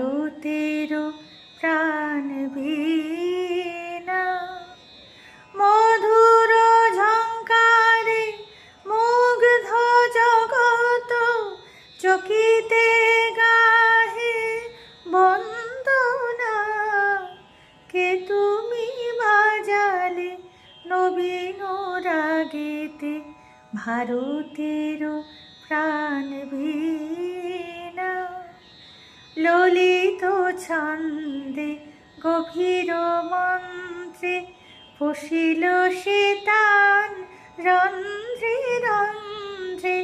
ভারতের প্রাণ বীণা। মধুর ঝঙ্কারে মুগ্ধ জগত, চকিতে গাহে বন্দনা। কে তুমি বাজালে নবীন রাগেতে, ভারতের প্রাণ বীণা। ললিত ছন্দে গভীর মন্ত্রে, পশিল সে তান রন্ধ্রে রন্ধ্রে।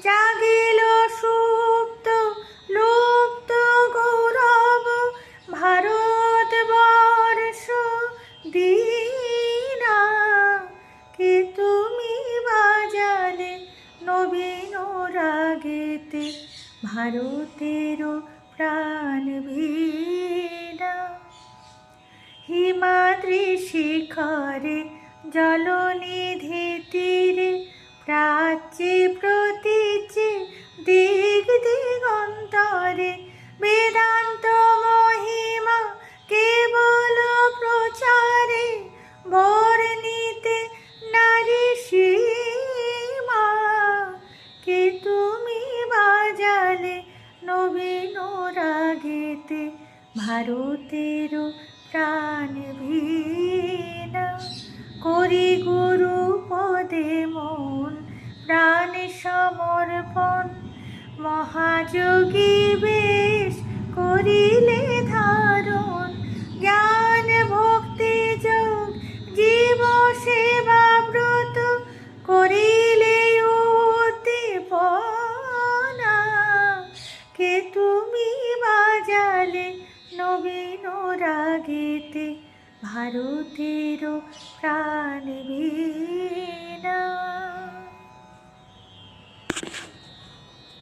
জাগিল সুপ্ত লুপ্ত গৌরব ভারতবর্ষ দীনা। কে তুমি বাজালে নবীন রাগেতে, ভারতের প্রাণ বীণা। হিমাদ্রি শিখরে জলনিধি তীরে, প্রাচ্যে প্রতীচ্যে দিগ দিগন্তরে। বেদান্ত মহিমা কেবল প্রচারে, বর্ণিতে নারী সীমা। কে তুমি বাজালে নবীন রাগেতে, ভারতের প্রাণ বীণা। করি গুরু পদে মন প্রাণ সমর্পণ, মহাযোগী বেশ করিলে ধারণ। জ্ঞান ভক্তি যোগ জীব সেবা ব্রত, করিলে উদ্দীপনা। কে তুমি বাজালে নবীন রাগেতে, ভারতের প্রাণ বীণা।